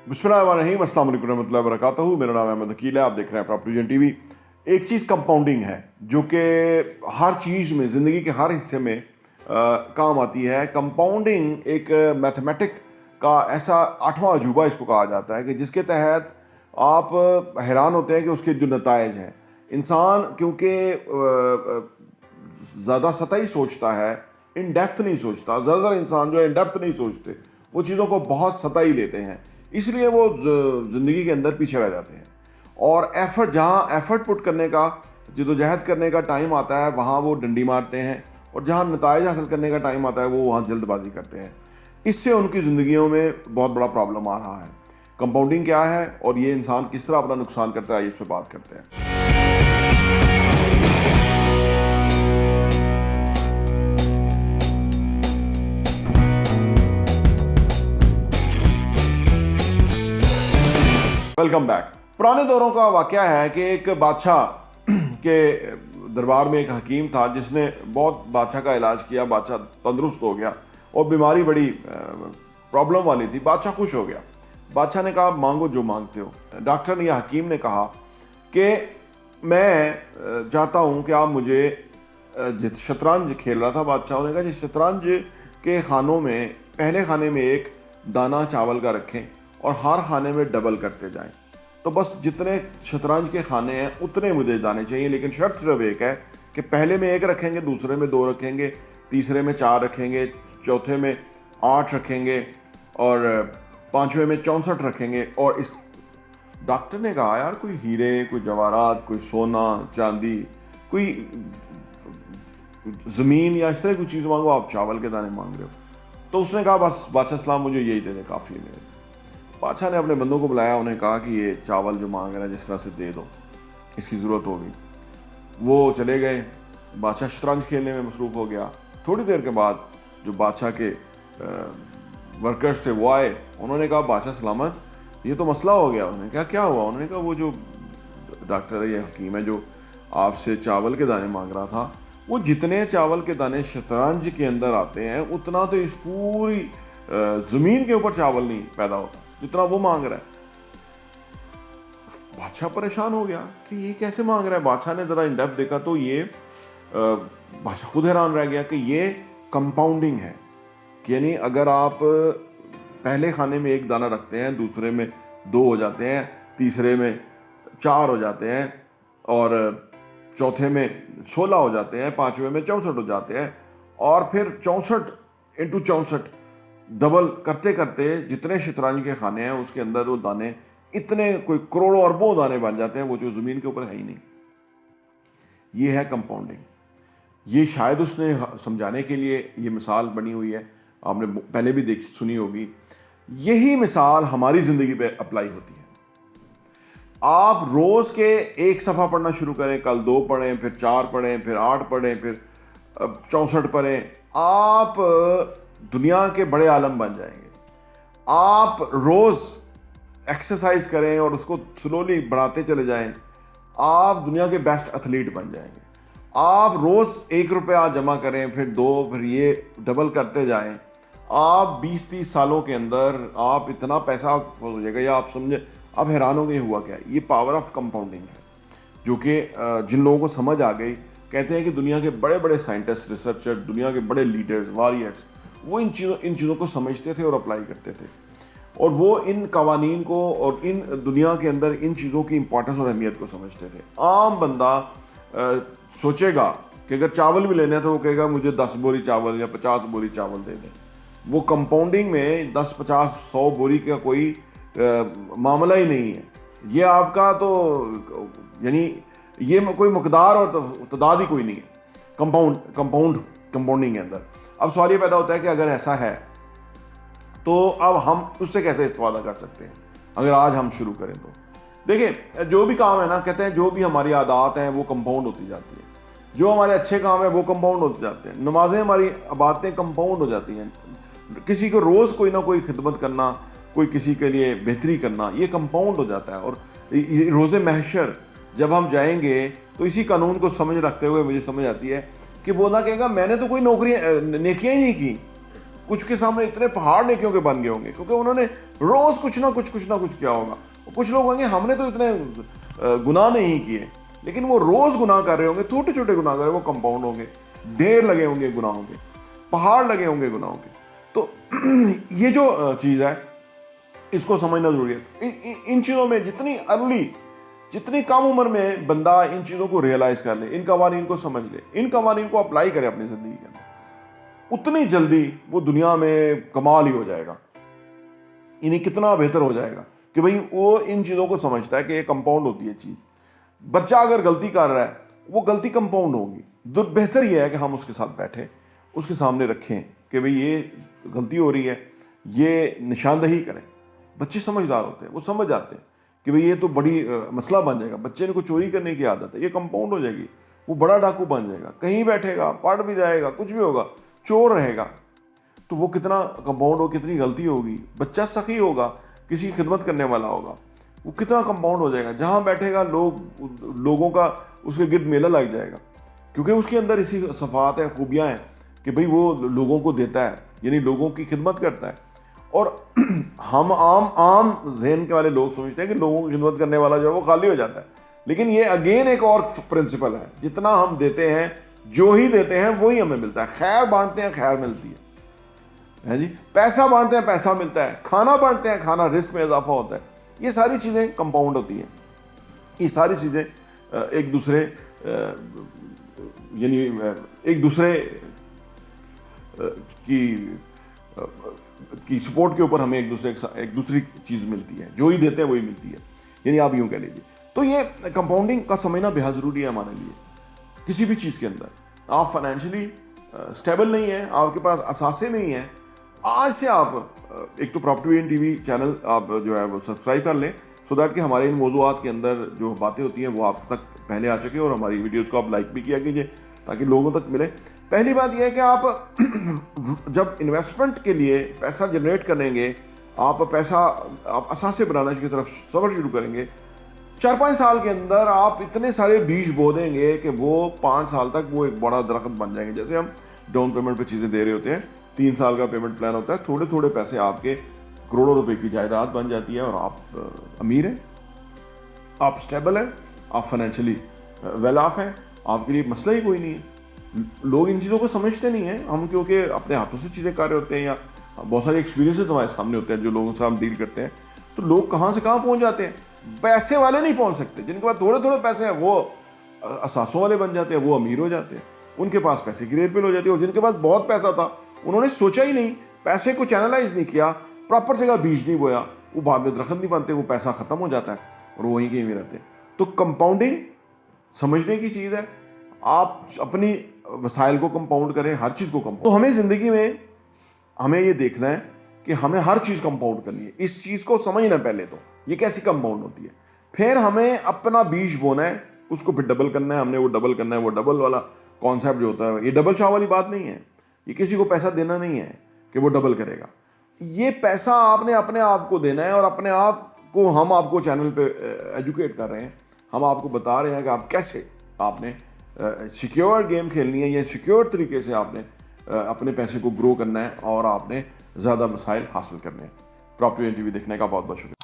बिस्मिल्लाहिर्रहमानिर्रहीम, अस्सलाम वालेकुम रहमतुल्लाहि व बरकातहू। मेरा नाम अहमद अकील है, आप देख रहे हैं प्रॉपर्टी विजन टीवी। एक चीज़ कंपाउंडिंग है जो कि हर चीज़ में, ज़िंदगी के हर हिस्से में काम आती है। कंपाउंडिंग एक मैथमेटिक का ऐसा आठवां अजूबा इसको कहा जाता है कि जिसके तहत आप हैरान होते हैं कि उसके जो नतायज हैं। इंसान क्योंकि ज़्यादा सतही सोचता है, इन डेप्थ नहीं सोचता। ज़्यादातर इंसान जो है इन डेप्थ नहीं सोचते, वो चीज़ों को बहुत सतही लेते हैं, इसलिए वो ज़िंदगी के अंदर पीछे रह जाते हैं। और जहाँ एफर्ट पुट करने का, जदोजहद करने का टाइम आता है, वहाँ वो डंडी मारते हैं, और जहाँ नताइज हासिल करने का टाइम आता है वो वहाँ जल्दबाजी करते हैं। इससे उनकी ज़िंदगियों में बहुत बड़ा प्रॉब्लम आ रहा है। कंपाउंडिंग क्या है और ये इंसान किस तरह अपना नुकसान करता है, इस पर बात करते हैं। Welcome back. पुराने दौरों का वाकया है कि एक बादशाह के दरबार में एक हकीम था जिसने बहुत बादशाह का इलाज किया। बादशाह तंदुरुस्त हो गया और बीमारी बड़ी प्रॉब्लम वाली थी। बादशाह खुश हो गया। बादशाह ने कहा, मांगो जो मांगते हो। डॉक्टर ने या हकीम ने कहा कि मैं चाहता हूँ कि आप मुझे, शतरंज खेल रहा था बादशाह ने कहा, जिस शतरंज के खानों में पहले खाने में एक दाना चावल का रखें और हर खाने में डबल करते जाएं। तो बस जितने शतरंज के खाने हैं उतने मुझे दाने चाहिए, लेकिन शर्त सिर्फ एक है कि पहले में 1 रखेंगे, दूसरे में 2 रखेंगे, तीसरे में 4 रखेंगे, चौथे में 8 रखेंगे और 5वें में 64 रखेंगे। और इस डॉक्टर ने कहा, यार कोई हीरे, कोई जवाहरात, कोई सोना चांदी, कोई ज़मीन या इस तरह कोई चीज़ मांगो, आप चावल के दाने मांग रहे हो। तो उसने कहा, बस बादशाह सलाम, मुझे यही दे दे, काफ़ी है मेरे। बादशाह ने अपने बंदों को बुलाया, उन्हें कहा कि ये चावल जो मांग रहा है जिस तरह से दे दो, इसकी ज़रूरत होगी। वो चले गए। बादशाह शतरंज खेलने में मसरूफ़ हो गया। थोड़ी देर के बाद जो बादशाह के वर्कर्स थे वो आए। उन्होंने कहा, बादशाह सलामत, ये तो मसला हो गया। उन्होंने कहा, क्या हुआ? उन्होंने कहा, वो जो डॉक्टर है, ये हकीम है, जो आपसे चावल के दाने मांग रहा था, वो जितने चावल के दाने शतरंज के अंदर आते हैं उतना तो इस पूरी ज़मीन के ऊपर चावल नहीं पैदा होता जितना वो मांग रहा है। बादशाह परेशान हो गया कि ये कैसे मांग रहा है। बादशाह ने ज़रा इन डेप्थ देखा तो ये बादशाह खुद हैरान रह गया कि ये कंपाउंडिंग है। कि यानी अगर आप पहले खाने में 1 दाना रखते हैं, दूसरे में 2 हो जाते हैं, तीसरे में 4 हो जाते हैं और चौथे में 16 हो जाते हैं, 5वें में 64 हो जाते हैं, और फिर 64 इंटू 64 डबल करते करते जितने शतरंज के खाने हैं उसके अंदर वो दाने इतने कोई करोड़ों अरबों दाने बन जाते हैं, वो जो ज़मीन के ऊपर है ही नहीं। ये है कंपाउंडिंग। ये शायद उसने समझाने के लिए ये मिसाल बनी हुई है, आपने पहले भी देखी सुनी होगी। यही मिसाल हमारी ज़िंदगी पे अप्लाई होती है। आप रोज़ के 1 सफ़ा पढ़ना शुरू करें, कल 2 पढ़ें, फिर 4 पढ़ें, फिर 8 पढ़ें, फिर 64 पढ़ें, आप दुनिया के बड़े आलम बन जाएंगे। आप रोज़ एक्सरसाइज करें और उसको स्लोली बढ़ाते चले जाएं, आप दुनिया के बेस्ट एथलीट बन जाएंगे। आप रोज़ 1 रुपया जमा करें, फिर 2, फिर ये डबल करते जाएं, आप 20-30 सालों के अंदर आप इतना पैसा हो जाएगा, या आप समझे, आप हैरान हो गए हुआ क्या है। ये पावर ऑफ कंपाउंडिंग है जो कि जिन लोगों को समझ आ गई, कहते हैं कि दुनिया के बड़े बड़े साइंटिस्ट, रिसर्चर, दुनिया के बड़े लीडर्स, वॉरियर्स, वो इन चीज़ों को समझते थे और अप्लाई करते थे, और वो इन कवानीन को और इन दुनिया के अंदर इन चीज़ों की इंपॉर्टेंस और अहमियत को समझते थे। आम बंदा सोचेगा कि अगर चावल भी लेना है तो वो कहेगा, मुझे 10 बोरी चावल या 50 बोरी चावल दे दें। वो कंपाउंडिंग में 10, 50, 100 बोरी का कोई मामला ही नहीं है। ये आपका तो यानी ये कोई मकदार और तदाद ही कोई नहीं है कंपाउंडिंग के अंदर। अब सवाल ये पैदा होता है कि अगर ऐसा है तो अब हम उससे कैसे इस्तेफादा कर सकते हैं। अगर आज हम शुरू करें तो देखिए, जो भी काम है ना, कहते हैं जो भी हमारी आदत हैं वो कंपाउंड होती जाती है। जो हमारे अच्छे काम है वो कंपाउंड होते जाते हैं। नमाजें, हमारी बातें कंपाउंड हो जाती हैं। किसी को रोज़ कोई ना कोई खिदमत करना, कोई किसी के लिए बेहतरी करना, ये कंपाउंड हो जाता है। और रोज़े महशर जब हम जाएंगे तो इसी कानून को समझ रखते हुए मुझे समझ आती है कि वो ना कहेगा, मैंने तो कोई नेकियां ही नहीं की, कुछ के सामने इतने पहाड़ नेकियों के बन गए होंगे, क्योंकि उन्होंने रोज कुछ ना कुछ किया होगा। कुछ लोग होंगे हमने तो इतने गुनाह नहीं किए, लेकिन वो रोज गुनाह कर रहे होंगे, छोटे छोटे गुनाह कर रहे, वो कंपाउंड होंगे, ढेर लगे होंगे गुनाहों के, पहाड़ लगे होंगे गुनाहों के। तो ये जो चीज़ है इसको समझना जरूरी है। इन चीज़ों में जितनी कम उम्र में बंदा इन चीज़ों को रियलाइज कर ले, इन कवानीन को समझ ले, इन कवानीन को अप्लाई करे अपनी जिंदगी के अंदर, उतनी जल्दी वो दुनिया में कमाल ही हो जाएगा। इन्हें कितना बेहतर हो जाएगा कि भाई वो इन चीज़ों को समझता है कि ये कंपाउंड होती है चीज़। बच्चा अगर गलती कर रहा है, वो गलती कंपाउंड होगी। बेहतर ये है कि हम उसके साथ बैठें, उसके सामने रखें कि भाई ये गलती हो रही है, ये निशानदही करें। बच्चे समझदार होते हैं, वो समझ जाते हैं कि भाई ये तो बड़ी मसला बन जाएगा। बच्चे ने को चोरी करने की आदत है, ये कंपाउंड हो जाएगी, वो बड़ा डाकू बन जाएगा, कहीं बैठेगा, पढ़ भी जाएगा, कुछ भी होगा, चोर रहेगा। तो वो कितना कंपाउंड हो, कितनी गलती होगी। बच्चा सखी होगा, किसी की खिदमत करने वाला होगा, वो कितना कंपाउंड हो जाएगा। जहाँ बैठेगा लोगों का उसके गिर्द मेला लग जाएगा, क्योंकि उसके अंदर इसी सफ़ात है, खूबियाँ हैं कि भाई वो लोगों को देता है, यानी लोगों की खिदमत करता है। और हम आम जहन के वाले लोग सोचते हैं कि लोगों की खिदमत करने वाला जो है वो खाली हो जाता है, लेकिन ये अगेन एक और प्रिंसिपल है, जितना हम देते हैं, जो ही देते हैं वही हमें मिलता है। खैर बांटते हैं, खैर मिलती है जी। पैसा बांटते हैं, पैसा मिलता है। खाना बांटते हैं, खाना रिस्क में इजाफा होता है। ये सारी चीज़ें कंपाउंड होती हैं। ये सारी चीज़ें एक दूसरे यानी एक दूसरे की सपोर्ट के ऊपर हमें एक दूसरी चीज़ मिलती है, जो ही देते हैं वही मिलती है, यानी आप यूँ कह लीजिए। तो ये कंपाउंडिंग का समझना बेहद ज़रूरी है हमारे लिए। किसी भी चीज़ के अंदर आप फाइनेंशियली स्टेबल नहीं है, आपके पास असासे नहीं है, आज से आप एक तो प्रॉपर्टी वीएन टीवी चैनल आप जो है वो सब्सक्राइब कर लें, सो दैट कि हमारे इन मौज़ूआत के अंदर जो बातें होती हैं वो आप तक पहले आ सके, और हमारी वीडियोज़ को आप लाइक भी किया कीजिए ताकि लोगों तक मिले। पहली बात यह है कि आप जब इन्वेस्टमेंट के लिए पैसा जनरेट करेंगे, आप असासे बनाने की तरफ सफ़र शुरू करेंगे, 4-5 साल के अंदर आप इतने सारे बीज बो देंगे कि वो 5 साल तक वो एक बड़ा दरख्त बन जाएंगे। जैसे हम डाउन पेमेंट पे चीज़ें दे रहे होते हैं, 3 साल का पेमेंट प्लान होता है, थोड़े थोड़े पैसे आपके करोड़ों रुपए की जायदाद बन जाती है, और आप अमीर हैं, आप स्टेबल हैं, आप फाइनेंशियली वेल ऑफ हैं, आपके लिए मसला ही कोई नहीं है। लोग इन चीज़ों को समझते नहीं हैं, हम क्योंकि अपने हाथों से चीज़ें कर रहे होते हैं, या बहुत सारे एक्सपीरियंसेस हमारे सामने होते हैं जो लोगों से हम डील करते हैं। तो लोग कहाँ से कहाँ पहुँच जाते हैं। पैसे वाले नहीं पहुँच सकते, जिनके पास थोड़े थोड़े पैसे हैं वो असासों वाले बन जाते हैं, वो अमीर हो जाते हैं, उनके पास पैसे की रेट पे हो जाती है। और जिनके पास बहुत पैसा था, उन्होंने सोचा ही नहीं, पैसे को चैनलाइज नहीं किया, प्रॉपर जगह बीज नहीं बोया, वो बाद में दरख्त नहीं बनते, वो पैसा खत्म हो जाता है और वहीं कहीं भी रहते हैं। तो कंपाउंडिंग समझने की चीज़ है। आप अपनी वसाइल को कंपाउंड करें, हर चीज़ को कंपाउंड। तो हमें ज़िंदगी में हमें ये देखना है कि हमें हर चीज़ कंपाउंड करनी है। इस चीज़ को समझना पहले तो ये कैसी कंपाउंड होती है, फिर हमें अपना बीज बोना है, उसको फिर डबल करना है। हमने वो डबल करना है, वो डबल वाला कॉन्सेप्ट जो होता है, ये डबल शाह वाली बात नहीं है। ये किसी को पैसा देना नहीं है कि वो डबल करेगा। ये पैसा आपने अपने आप को देना है, और अपने आप को हम आपको चैनल पे एजुकेट कर रहे हैं, हम आपको बता रहे हैं कि आप कैसे आपने सिक्योर गेम खेलनी है, या सिक्योर तरीके से आपने अपने पैसे को ग्रो करना है, और आपने ज़्यादा मसाइल हासिल करने हैं। प्रॉपर्टी वीएन टीवी देखने का बहुत बहुत शुक्रिया।